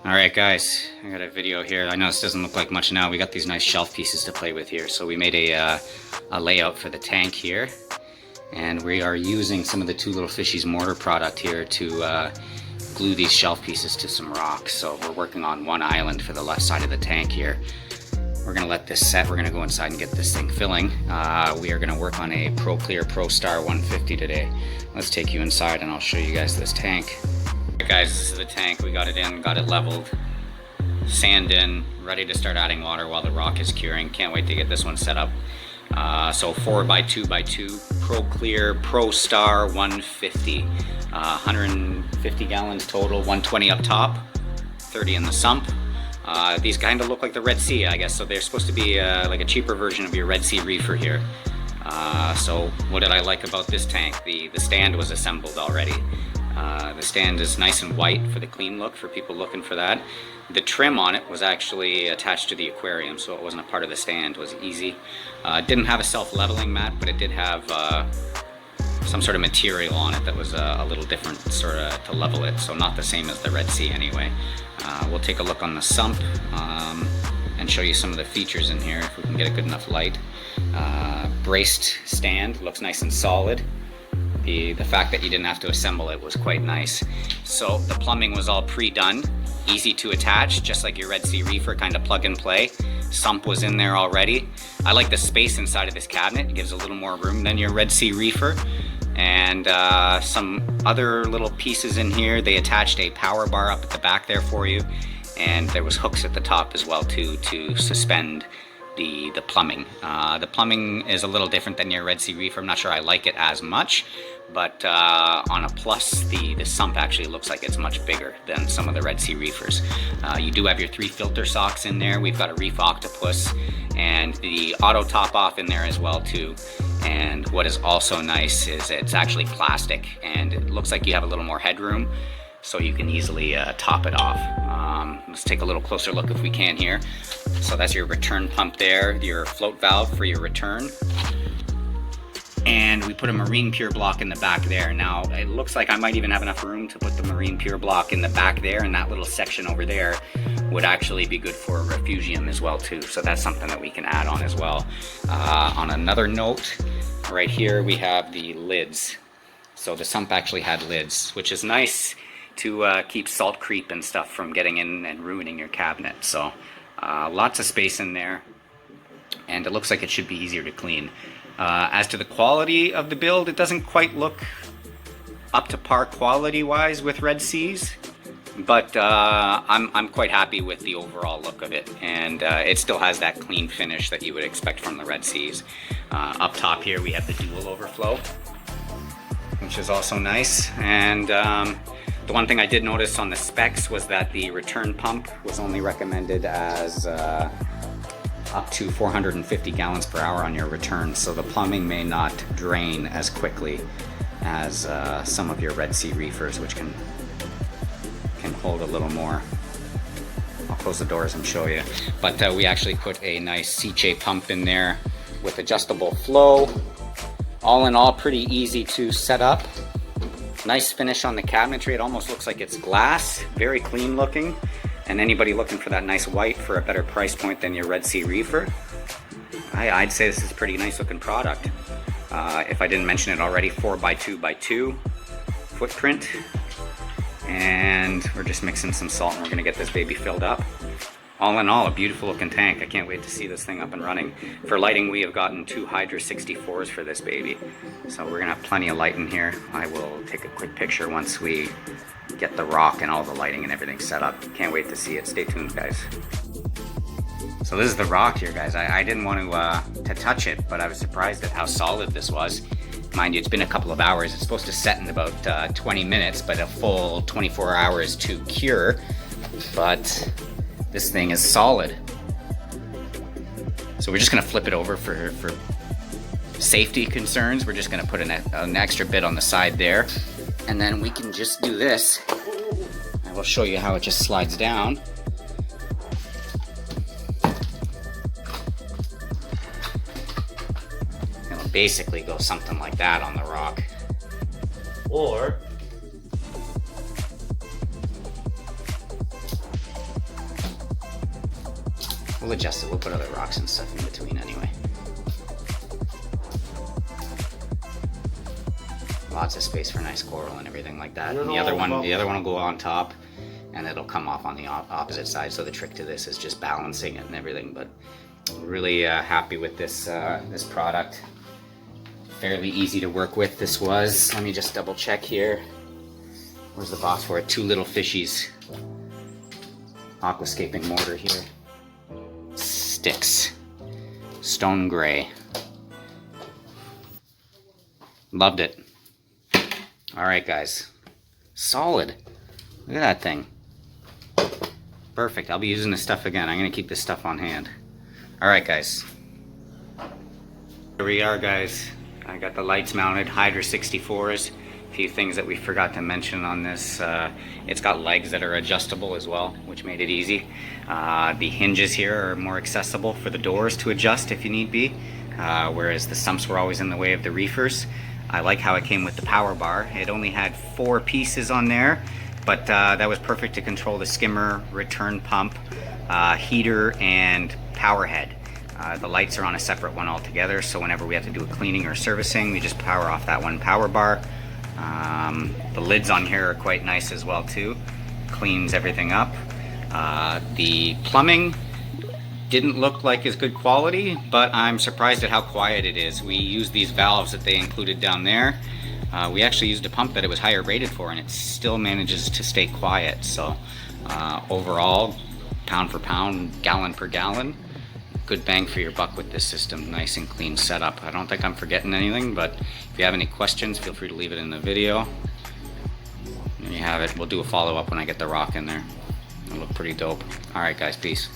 Alright guys, I got a video here. I know this doesn't look like much now. We got these nice shelf pieces to play with here. So we made a layout for the tank here. And we are using some of the Two Little Fishies mortar product here to glue these shelf pieces to some rocks. So we're working on one island for the left side of the tank here. We're going to let this set. We're going to go inside and get this thing filling. We are going to work on a Pro Clear Pro Star 150 today. Let's take you inside and I'll show you guys this tank. Alright guys, this is the tank. We got it in, got it leveled, sand in, ready to start adding water while the rock is curing. Can't wait to get this one set up. So 4x2x2 Pro Clear Pro Star 150. 150 gallons total, 120 up top, 30 in the sump. These kind of look like the Red Sea, I guess, so they're supposed to be like a cheaper version of your Red Sea Reefer here. So what did I like about this tank? The stand was assembled already. The stand is nice and white for the clean look, for people looking for that. The trim on it was actually attached to the aquarium, so it wasn't a part of the stand. It was easy. It didn't have a self-leveling mat, but it did have some sort of material on it that was a little different sort of to level it, so not the same as the Red Sea anyway. We'll take a look on the sump and show you some of the features in here if we can get a good enough light. Braced stand, looks nice and solid. The fact that you didn't have to assemble it was quite nice. So the plumbing was all pre-done, easy to attach, just like your Red Sea Reefer, kind of plug and play. Sump was in there already. I like the space inside of this cabinet. It gives a little more room than your Red Sea Reefer. And some other little pieces in here. They attached a power bar up at the back there for you. And there was hooks at the top as well too, to suspend the plumbing. The plumbing is a little different than your Red Sea Reefer. I'm not sure I like it as much, but on a plus, the sump actually looks like it's much bigger than some of the Red Sea Reefers. You do have your 3 filter socks in there. We've got a Reef Octopus and the auto top off in there as well too. And what is also nice is it's actually plastic and it looks like you have a little more headroom, so you can easily top it off. Let's take a little closer look if we can here. So that's your return pump there, your float valve for your return. And we put a marine pure block in the back there. Now, it looks like I might even have enough room to put the marine pure block in the back there, and that little section over there would actually be good for a refugium as well too. So that's something that we can add on as well. On another note, right here we have the lids. So the sump actually had lids, which is nice to keep salt creep and stuff from getting in and ruining your cabinet. So lots of space in there, and it looks like it should be easier to clean. As to the quality of the build, it doesn't quite look up to par quality wise with Red Seas, but I'm quite happy with the overall look of it, and it still has that clean finish that you would expect from the Red Seas. Up top here we have the dual overflow, which is also nice. And the one thing I did notice on the specs was that the return pump was only recommended as up to 450 gallons per hour on your return, so the plumbing may not drain as quickly as some of your Red Sea Reefers, which can hold a little more. I'll close the doors and show you. But we actually put a nice C-J pump in there with adjustable flow. All in all, pretty easy to set up. Nice finish on the cabinetry. It almost looks like it's glass, very clean looking. And anybody looking for that nice white for a better price point than your Red Sea Reefer, I'd say this is a pretty nice looking product. If I didn't mention it already, 4x2x2 footprint. And we're just mixing some salt and we're gonna get this baby filled up. All in all, a beautiful looking tank. I can't wait to see this thing up and running. For lighting, we have gotten 2 Hydra 64s for this baby. So we're gonna have plenty of light in here. I will take a quick picture once we get the rock and all the lighting and everything set up. Can't wait to see it. Stay tuned, guys. So this is the rock here, guys. I didn't want to touch it, but I was surprised at how solid this was. Mind you, it's been a couple of hours. It's supposed to set in about 20 minutes, but a full 24 hours to cure. But this thing is solid. So we're just gonna flip it over for safety concerns. We're just gonna put an extra bit on the side there, and then we can just do this. I will show you how it just slides down. It'll basically go something like that on the rock. Or We'll adjust it. We'll put other rocks and stuff in between anyway. Lots of space for nice coral and everything like that. And the other one will go on top, and it'll come off on the opposite side. So the trick to this is just balancing it and everything. But really happy with this this product. Fairly easy to work with. This was. Let me just double check here. Where's the box for it? Two little fishies. Aquascaping mortar here. Sticks. Stone gray. Loved it. Alright guys, solid. Look at that thing. Perfect, I'll be using this stuff again. I'm going to keep this stuff on hand. Alright guys. Here we are guys. I got the lights mounted, Hydra 64s. A few things that we forgot to mention on this. It's got legs that are adjustable as well, which made it easy. The hinges here are more accessible for the doors to adjust if you need be. Whereas the sumps were always in the way of the reefers. I like how it came with the power bar. It only had 4 pieces on there, but that was perfect to control the skimmer, return pump, heater, and power head. The lights are on a separate one altogether, so whenever we have to do a cleaning or servicing, we just power off that one power bar. The lids on here are quite nice as well too. Cleans everything up. The plumbing didn't look like as good quality, but I'm surprised at how quiet it is. We used these valves that they included down there. We actually used a pump that it was higher rated for, and it still manages to stay quiet. So overall, pound for pound, gallon per gallon, good bang for your buck with this system. Nice and clean setup. I don't think I'm forgetting anything, but if you have any questions, feel free to leave it in the video. There you have it. We'll do a follow-up when I get the rock in there. It'll look pretty dope. All right guys, peace.